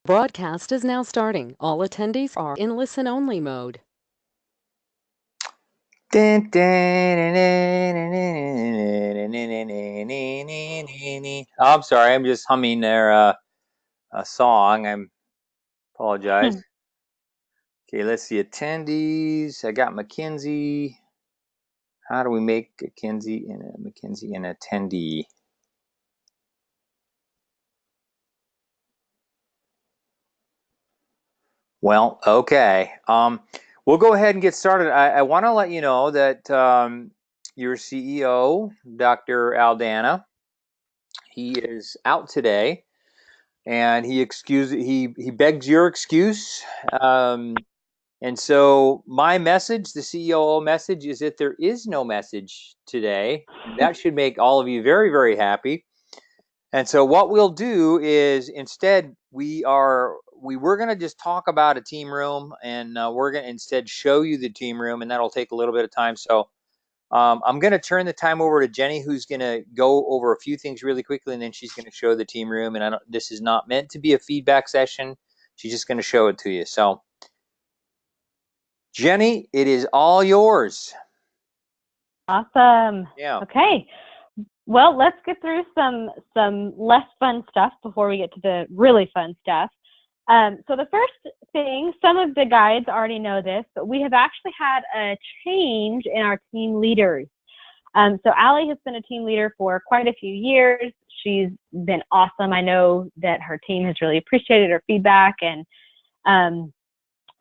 Broadcast is now starting. All attendees are in listen-only mode. I'm sorry, I'm just humming their a song. I apologize. Okay, let's see. Attendees. I got Mackenzie. How do we make Mackenzie an attendee? Well, okay. We'll go ahead and get started. I want to let you know that your CEO, Dr. Aldana, he is out today, and he begs your excuse. And so my message, the CEO message, is that there is no message today. That should make all of you very, very happy. And so what we'll do is instead we were going to just talk about a team room, and we're going to instead show you the team room, and that'll take a little bit of time. So I'm going to turn the time over to Jenny, who's going to go over a few things really quickly, and then she's going to show the team room. And this is not meant to be a feedback session. She's just going to show it to you. So Jenny, it is all yours. Awesome. Yeah. Okay. Well, let's get through some less fun stuff before we get to the really fun stuff. So the first thing, some of the guides already know this, but we have actually had a change in our team leaders. So Allie has been a team leader for quite a few years. She's been awesome. I know that her team has really appreciated her feedback, and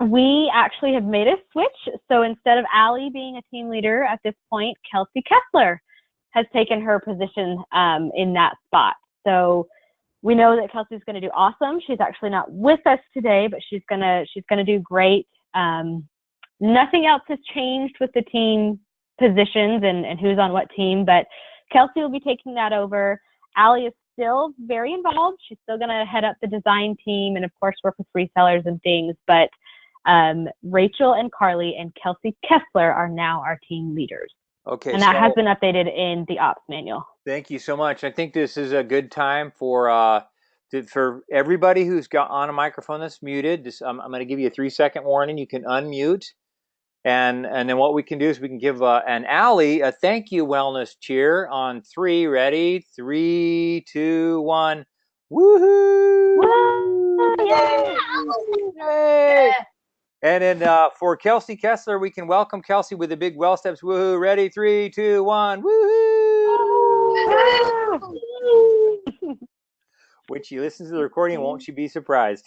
we actually have made a switch. So instead of Allie being a team leader at this point, Kelsey Kessler has taken her position in that spot. So we know that Kelsey's going to do awesome. She's actually not with us today, but she's gonna do great. Nothing else has changed with the team positions and who's on what team, but Kelsey will be taking that over. Allie is still very involved. She's still going to head up the design team and, of course, work with resellers and things. But Rachel and Carly and Kelsey Kessler are now our team leaders. Okay. And that has been updated in the ops manual. Thank you so much. I think this is a good time for everybody who's got on a microphone that's muted. I'm going to give you a 3-second warning. You can unmute. And then what we can do is we can give an Allie a thank you wellness cheer on 3. Ready? 3, 2, 1. Woohoo! Woo! Yay! Yay! And then for Kelsey Kessler, we can welcome Kelsey with a big well steps woohoo. Ready? 3, 2, 1. Woohoo! When she listens to the recording, won't she be surprised?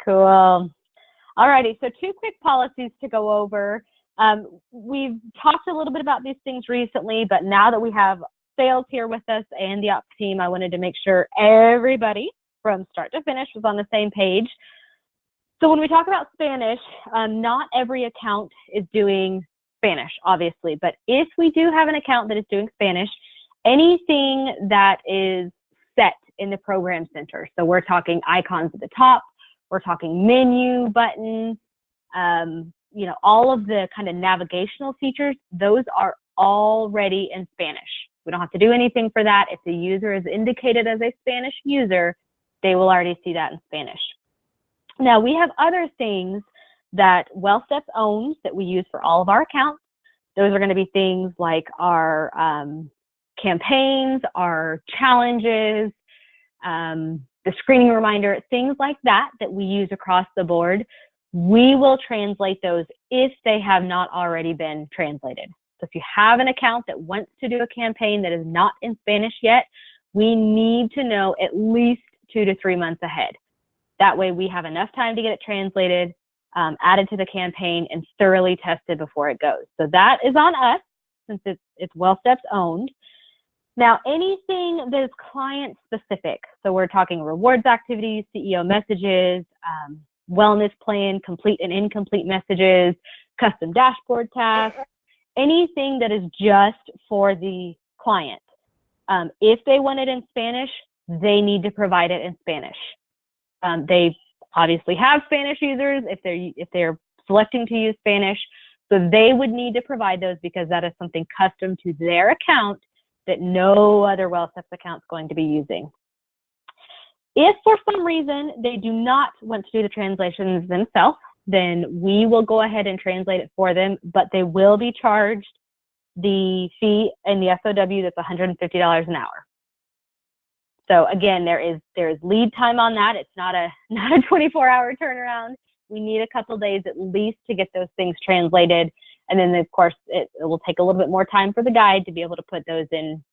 Cool. Alrighty, so 2 quick policies to go over. We've talked a little bit about these things recently, but now that we have sales here with us and the ops team, I wanted to make sure everybody from start to finish was on the same page. So when we talk about Spanish, not every account is doing Spanish, obviously, but if we do have an account that is doing Spanish, anything that is set in the program center, so we're talking icons at the top, we're talking menu buttons, all of the kind of navigational features, those are already in Spanish. We don't have to do anything for that. If the user is indicated as a Spanish user, they will already see that in Spanish. Now, we have other things that WellSteps owns that we use for all of our accounts. Those are going to be things like our campaigns, our challenges, the screening reminder, things like that we use across the board. We will translate those if they have not already been translated. So if you have an account that wants to do a campaign that is not in Spanish yet, we need to know at least 2 to 3 months ahead. That way we have enough time to get it translated, added to the campaign, and thoroughly tested before it goes. So that is on us since it's WellSteps owned. Now, anything that is client specific, so we're talking rewards activities, CEO messages, wellness plan, complete and incomplete messages, custom dashboard tasks, anything that is just for the client. If they want it in Spanish, they need to provide it in Spanish. They obviously have Spanish users if they're selecting to use Spanish, so they would need to provide those because that is something custom to their account that no other WellSteps account is going to be using. If for some reason they do not want to do the translations themselves, then we will go ahead and translate it for them, but they will be charged the fee in the SOW that's $150 an hour. So again, there is lead time on that. It's not a 24-hour turnaround. We need a couple days at least to get those things translated. And then of course it will take a little bit more time for the guide to be able to put those in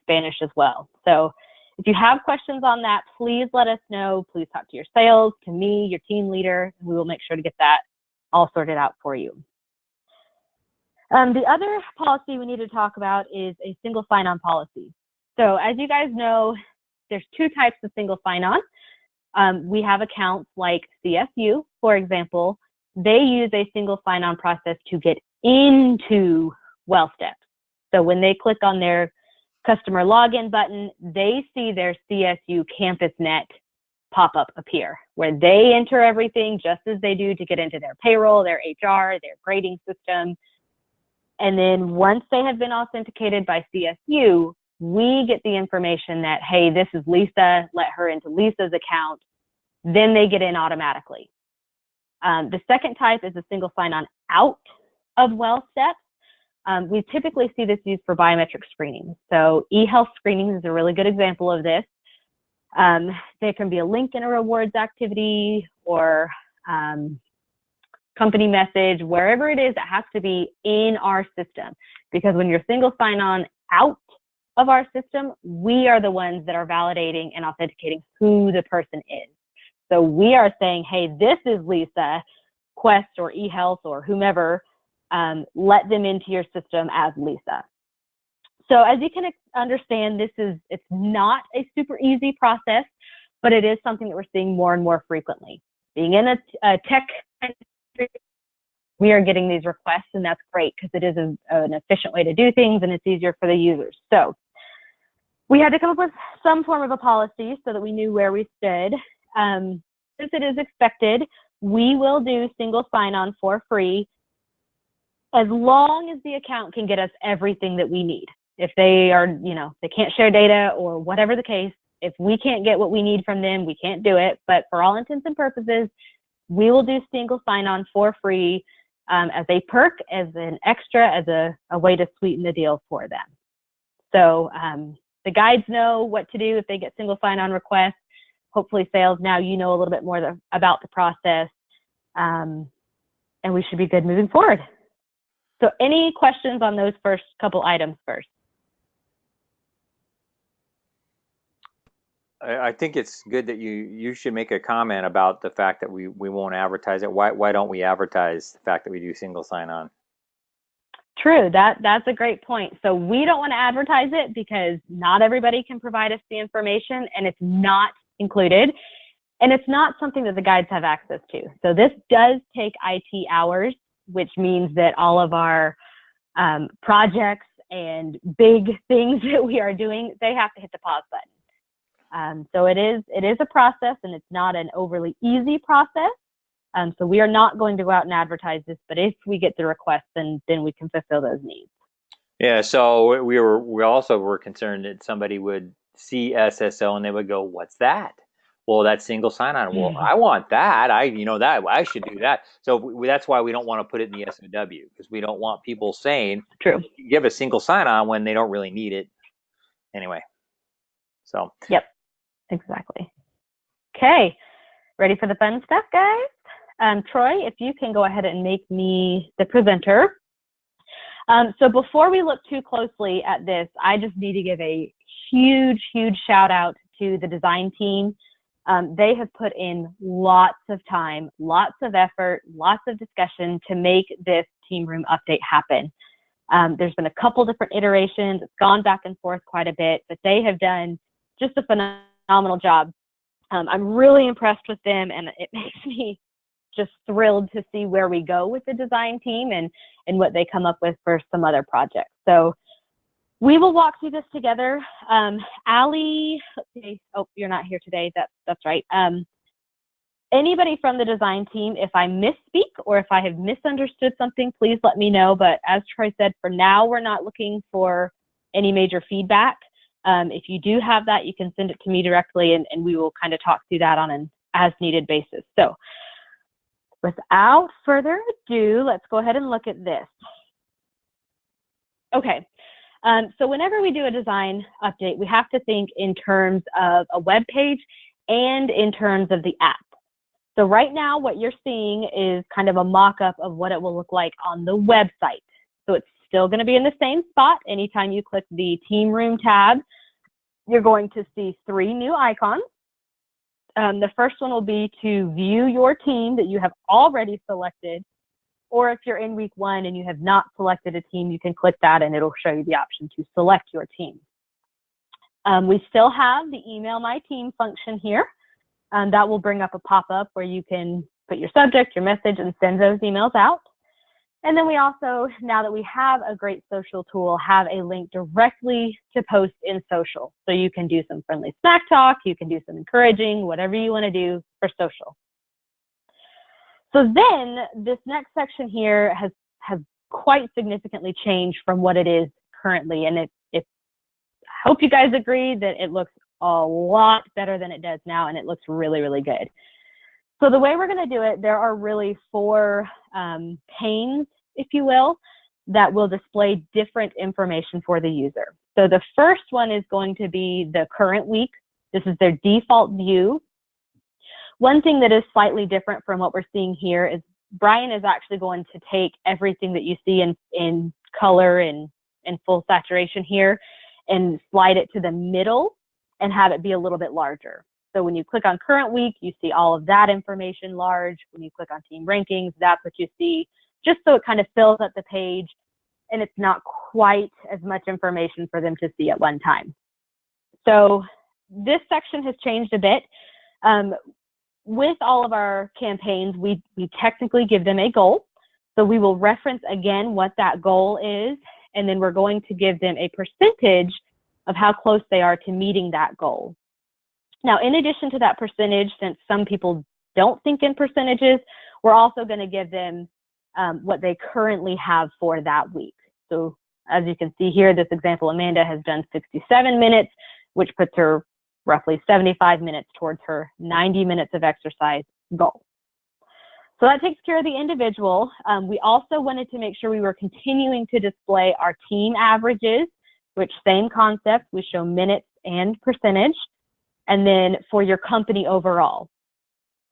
Spanish as well. So if you have questions on that, please let us know. Please talk to your sales, to me, your team leader, and we will make sure to get that all sorted out for you. The other policy we need to talk about is a single sign-on policy. So as you guys know, there's two types of single sign-on. We have accounts like CSU, for example. They use a single sign-on process to get into WellStep. So when they click on their customer login button, they see their CSU CampusNet pop-up appear, where they enter everything just as they do to get into their payroll, their HR, their grading system. And then once they have been authenticated by CSU, we get the information that, hey, this is Lisa, let her into Lisa's account. Then they get in automatically. The second type is a single sign-on out of WellStep. We typically see this used for biometric screening. So eHealth screening is a really good example of this. There can be a link in a rewards activity or company message, wherever it is, it has to be in our system. Because when you're single sign-on out of our system, we are the ones that are validating and authenticating who the person is. So we are saying, hey, this is Lisa, Quest or eHealth or whomever, let them into your system as Lisa. So as you can understand, it's not a super easy process, but it is something that we're seeing more and more frequently. Being in a tech industry, we are getting these requests, and that's great because it is an efficient way to do things and it's easier for the users. So we had to come up with some form of a policy so that we knew where we stood. Since it is expected, we will do single sign-on for free as long as the account can get us everything that we need. If they are, they can't share data or whatever the case, if we can't get what we need from them, we can't do it. But for all intents and purposes, we will do single sign-on for free as a perk, as an extra, as a way to sweeten the deal for them. So the guides know what to do if they get single sign-on requests. Hopefully sales, now you know a little bit more about the process, and we should be good moving forward. So any questions on those first couple items first? I think it's good that you should make a comment about the fact that we won't advertise it. Why don't we advertise the fact that we do single sign-on? True, that's a great point. So we don't want to advertise it because not everybody can provide us the information, and it's not included, and it's not something that the guides have access to. So this does take IT hours, which means that all of our projects and big things that we are doing, they have to hit the pause button. So it is a process, and it's not an overly easy process. So we are not going to go out and advertise this, but if we get the request, then we can fulfill those needs. Yeah, so we also were concerned that somebody would see SSO and they would go, "What's that?" Well, that's single sign-on. Well, I want that. That I should do that. So that's why we don't want to put it in the SOW, because we don't want people saying, "True, give a single sign-on" when they don't really need it. Anyway, so. Yep, exactly. Okay, ready for the fun stuff, guys? Troy, if you can go ahead and make me the presenter. So before we look too closely at this, I just need to give a huge, huge shout out to the design team. They have put in lots of time, lots of effort, lots of discussion to make this team room update happen. There's been a couple different iterations. It's gone back and forth quite a bit, but they have done just a phenomenal job. I'm really impressed with them, and it makes me just thrilled to see where we go with the design team and what they come up with for some other projects. So we will walk through this together. Allie, let's see. Oh, you're not here today. That's right. Anybody from the design team, if I misspeak or if I have misunderstood something, please let me know. But as Troy said, for now, we're not looking for any major feedback. If you do have that, you can send it to me directly, and we will kind of talk through that on an as-needed basis. So without further ado, let's go ahead and look at this. Okay, so whenever we do a design update, we have to think in terms of a web page and in terms of the app. So right now, what you're seeing is kind of a mock-up of what it will look like on the website. So it's still going to be in the same spot. Anytime you click the Team Room tab, you're going to see 3 new icons. The first one will be to view your team that you have already selected, or if you're in week 1 and you have not selected a team, you can click that and it'll show you the option to select your team. We still have the Email My Team function here. That will bring up a pop-up where you can put your subject, your message, and send those emails out. And then we also, now that we have a great social tool, have a link directly to post in social. So you can do some friendly snack talk, you can do some encouraging, whatever you want to do for social. So then this next section here has quite significantly changed from what it is currently. And I hope you guys agree that it looks a lot better than it does now, and it looks really, really good. So the way we're going to do it, there are really 4 panes, if you will, that will display different information for the user. So the first one is going to be the current week. This is their default view. One thing that is slightly different from what we're seeing here is Brian is actually going to take everything that you see in color and full saturation here and slide it to the middle and have it be a little bit larger. So when you click on current week, you see all of that information large. When you click on team rankings, that's what you see, just so it kind of fills up the page and it's not quite as much information for them to see at one time. So this section has changed a bit. With all of our campaigns, we technically give them a goal. So we will reference again what that goal is, and then we're going to give them a percentage of how close they are to meeting that goal. Now, in addition to that percentage, since some people don't think in percentages, we're also going to give them what they currently have for that week. So as you can see here, this example, Amanda has done 67 minutes, which puts her roughly 75 minutes towards her 90 minutes of exercise goal. So that takes care of the individual. We also wanted to make sure we were continuing to display our team averages, which same concept, we show minutes and percentage. And then for your company overall.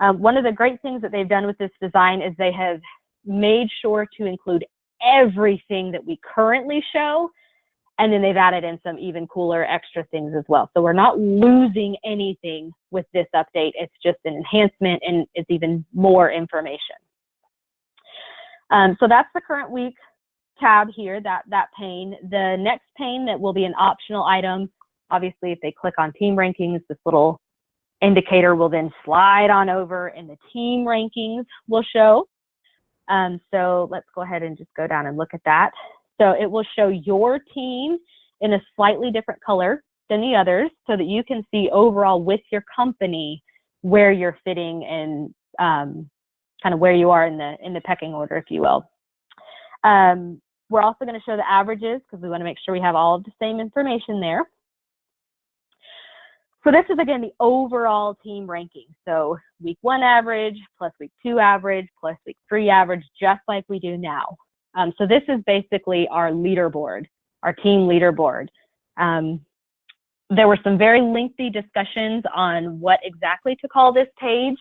One of the great things that they've done with this design is they have made sure to include everything that we currently show, and then they've added in some even cooler extra things as well. So we're not losing anything with this update. It's just an enhancement and it's even more information. So that's the current week tab here, that pane. The next pane that will be an optional item, obviously if they click on team rankings, this little indicator will then slide on over and the team rankings will show. So let's go ahead and just go down and look at that. So it will show your team in a slightly different color than the others so that you can see overall with your company where you're fitting and kind of where you are in the pecking order, if you will. We're also going to show the averages because we want to make sure we have all of the same information there. So this is, again, the overall team ranking. So week 1 average plus week 2 average plus week 3 average, just like we do now. So this is basically our leaderboard, our team leaderboard. There were some very lengthy discussions on what exactly to call this page.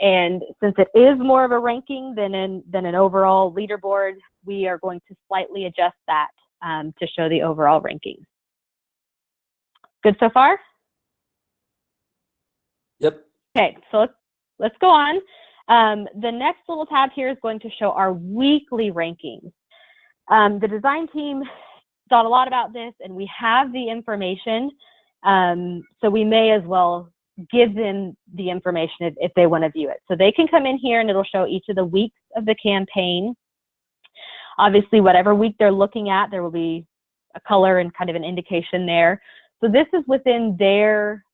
And since it is more of a ranking than an overall leaderboard, we are going to slightly adjust that to show the overall rankings. Good so far? Yep. Okay, so let's go on. The next little tab here is going to show our weekly rankings. The design team thought a lot about this, and we have the information, so we may as well give them the information if they want to view it. So they can come in here and it'll show each of the weeks of the campaign. Obviously, whatever week they're looking at, there will be a color and kind of an indication there. So this is within their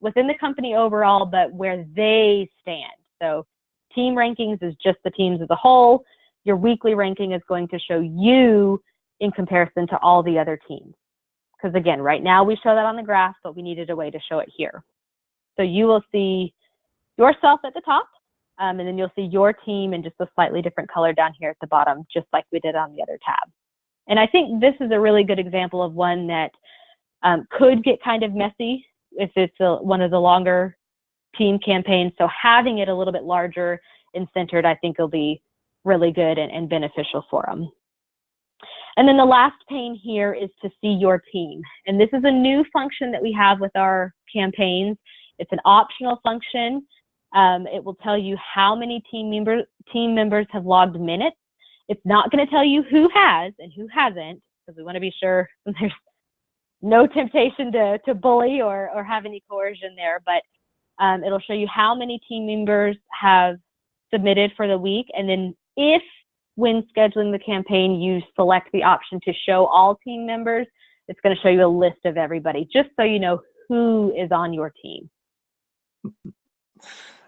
within the company overall, but where they stand. So team rankings is just the teams as a whole. Your weekly ranking is going to show you in comparison to all the other teams. Because again, right now we show that on the graph, but we needed a way to show it here. So you will see yourself at the top, and then you'll see your team in just a slightly different color down here at the bottom, just like we did on the other tab. And I think this is a really good example of one that could get kind of messy if it's one of the longer team campaigns. So having it a little bit larger and centered, I think will be really good and beneficial for them. And then the last pane here is to see your team. And this is a new function that we have with our campaigns. It's an optional function. It will tell you how many team members have logged minutes. It's not going to tell you who has and who hasn't, because we want to be sure there's no temptation to bully or have any coercion there. But it'll show you how many team members have submitted for the week. And then if, when scheduling the campaign, you select the option to show all team members, it's going to show you a list of everybody, just so you know who is on your team.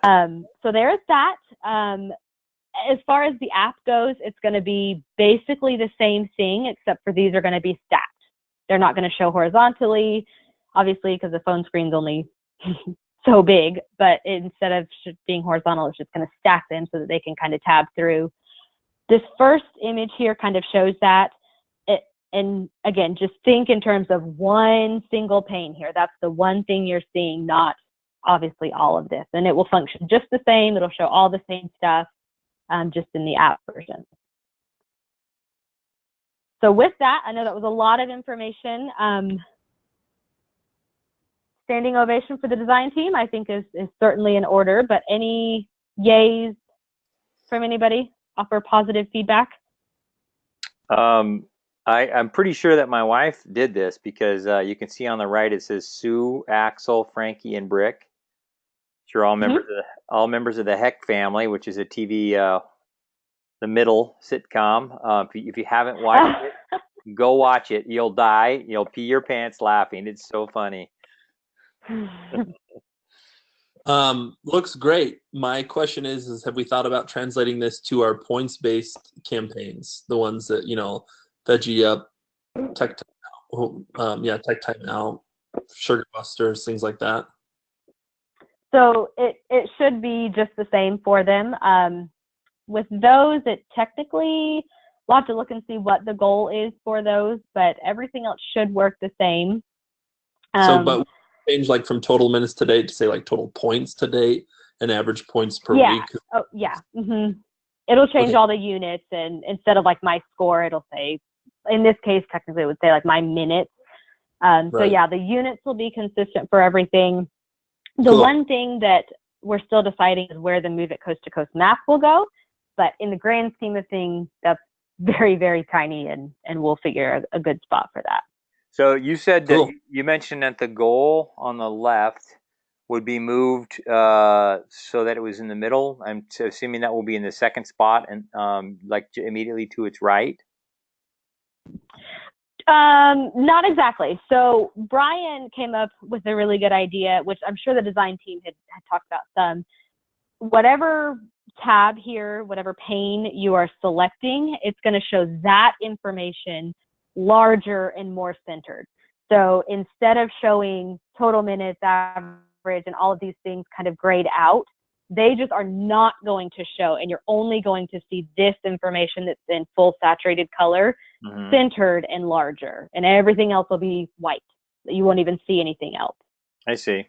So there's that. As far as the app goes, it's going to be basically the same thing, except for these are going to be stacked. They're not going to show horizontally, obviously, because the phone screen's only so big, but instead of being horizontal, it's just going to stack them so that they can kind of tab through. This first image here kind of shows that. And again, just think in terms of one single pane here. That's the one thing you're seeing, not obviously all of this. And it will function just the same. It'll show all the same stuff, just in the app version. So with that, I know that was a lot of information. Standing ovation for the design team, I think is certainly in order, but any yays from anybody? Offer positive feedback? I'm pretty sure that my wife did this, because you can see on the right it says Sue, Axel, Frankie, and Brick. You're all members of the Heck family, which is a TV, the middle sitcom. If you haven't watched it, go watch it. You'll die. You'll pee your pants laughing. It's so funny. Looks great. My question is have we thought about translating this to our points-based campaigns, the ones that, Veggie Up, Tech Time Out, Sugar Busters, things like that? So it should be just the same for them. With those, it technically, we'll have to look and see what the goal is for those, but everything else should work the same. But change like from total minutes to date to say like total points to date and average points per week. Oh yeah. Mm-hmm. It'll change all the units, and instead of like my score, it'll say, in this case, technically it would say like my minutes. So yeah, the units will be consistent for everything. The one thing that we're still deciding is where the Move It Coast to Coast map will go. But in the grand scheme of things, that's very, very tiny, and we'll figure a good spot for that. So you said that you mentioned that the goal on the left would be moved so that it was in the middle. I'm assuming that will be in the second spot and like immediately to its right. Not exactly. So Brian came up with a really good idea, which I'm sure the design team had talked about some. Whatever tab here, whatever pane you are selecting, it's going to show that information larger and more centered. So instead of showing total minutes, average, and all of these things kind of grayed out, they just are not going to show, and you're only going to see this information that's in full saturated color, centered and larger, and everything else will be white. You won't even see anything else. I see.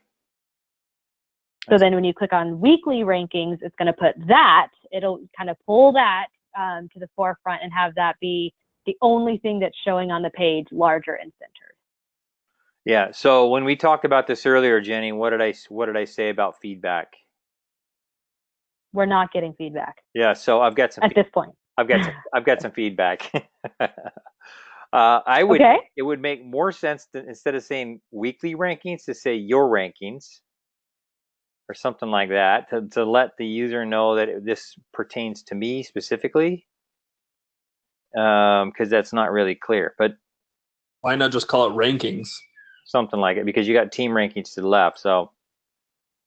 So then when you click on weekly rankings, it's going to put that, it'll kind of pull that to the forefront and have that be the only thing that's showing on the page, larger and centered. Yeah. So when we talked about this earlier, Jenny, what did I say about feedback? We're not getting feedback. Yeah. So I've got some at this point. I've got some feedback. It would make more sense to, instead of saying weekly rankings, to say your rankings or something like that, to let the user know that this pertains to me specifically. Because that's not really clear. But why not just call it rankings? Something like it, because you got team rankings to the left, so,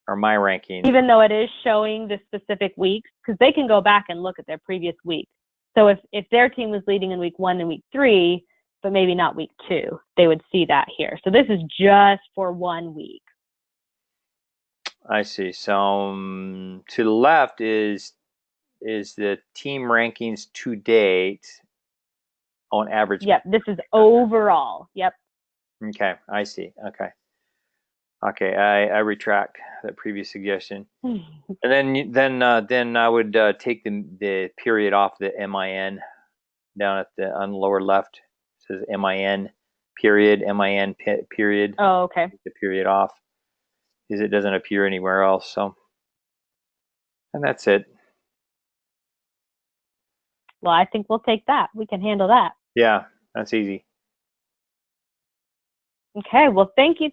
or my ranking. Even though it is showing the specific weeks, because they can go back and look at their previous week. So if their team was leading in week 1 and week 3, but maybe not week 2. They would see that here. So this is just for 1 week. I see. So to the left is the team rankings to date on average. Yep, this is overall. Yep. Okay, I see. Okay, I retract that previous suggestion. And then I would take the period off the MIN down on the lower left. It says MIN period, MIN period. Oh, okay. Take the period off because it doesn't appear anywhere else. So, and that's it. Well, I think we'll take that. We can handle that. Yeah, that's easy. Okay, well, thank you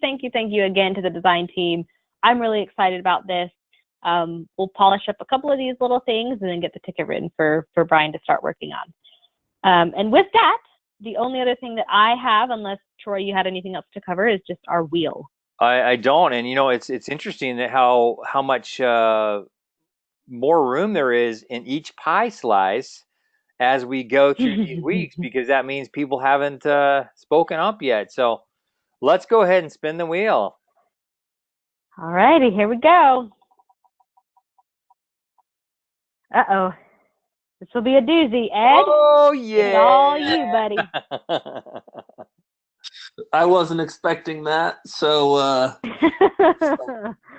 again to the design team. I'm really excited about this. We'll polish up a couple of these little things and then get the ticket written for Brian to start working on. And with that, the only other thing that I have, unless Troy, you had anything else to cover, is just our wheel. I don't, and it's interesting that how much more room there is in each pie slice as we go through these weeks, because that means people haven't spoken up yet. So let's go ahead and spin the wheel. All righty, here we go. Uh-oh. This will be a doozy. Ed? Oh, yeah. It's all you, buddy. I wasn't expecting that. So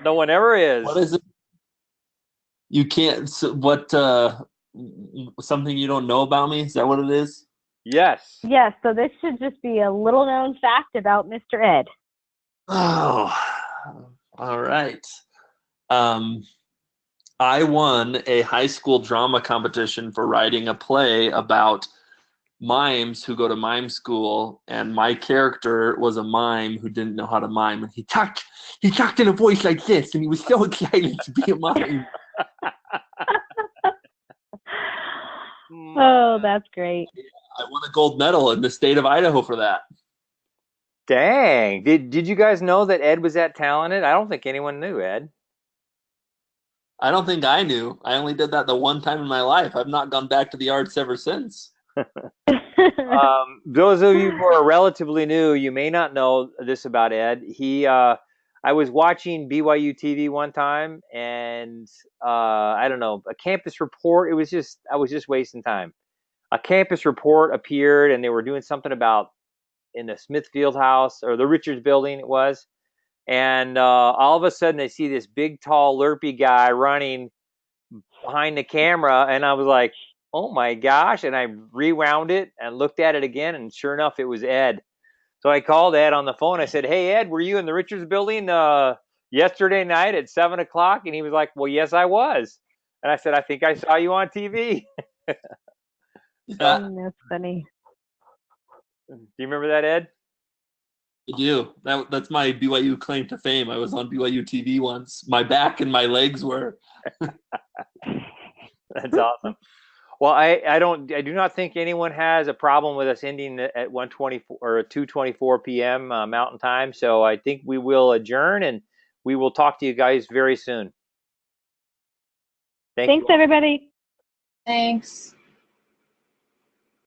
No one ever is. what is it? You can't. What? Something you don't know about me? Is that what it is? Yes. Yes, so this should just be a little known fact about Mr. Ed. Oh, all right. I won a high school drama competition for writing a play about mimes who go to mime school, and my character was a mime who didn't know how to mime, and he talked in a voice like this, and he was so excited to be a mime. Oh, that's great. I won a gold medal in the state of Idaho for that. Dang. Did you guys know that Ed was that talented? I don't think anyone knew, Ed. I don't think I knew. I only did that the one time in my life. I've not gone back to the arts ever since. Those of you who are relatively new, you may not know this about Ed. I was watching BYU TV one time, and I don't know, a campus report. I was just wasting time. A campus report appeared, and they were doing something about in the Smithfield House or the Richards Building. It was, and all of a sudden, I see this big, tall, lurpy guy running behind the camera, and I was like, oh my gosh. And I rewound it and looked at it again, and sure enough, it was Ed. So I called Ed on the phone. I said, hey, Ed, were you in the Richards Building yesterday night at 7 o'clock? And he was like, well, yes, I was. And I said, I think I saw you on TV. That's funny. Do you remember that, Ed? I do. That's my BYU claim to fame. I was on BYU TV once. My back and my legs were. That's awesome. Well, I do not think anyone has a problem with us ending at 1:24 or 2:24 p.m. Mountain Time. So I think we will adjourn, and we will talk to you guys very soon. Thanks, everybody. Thanks.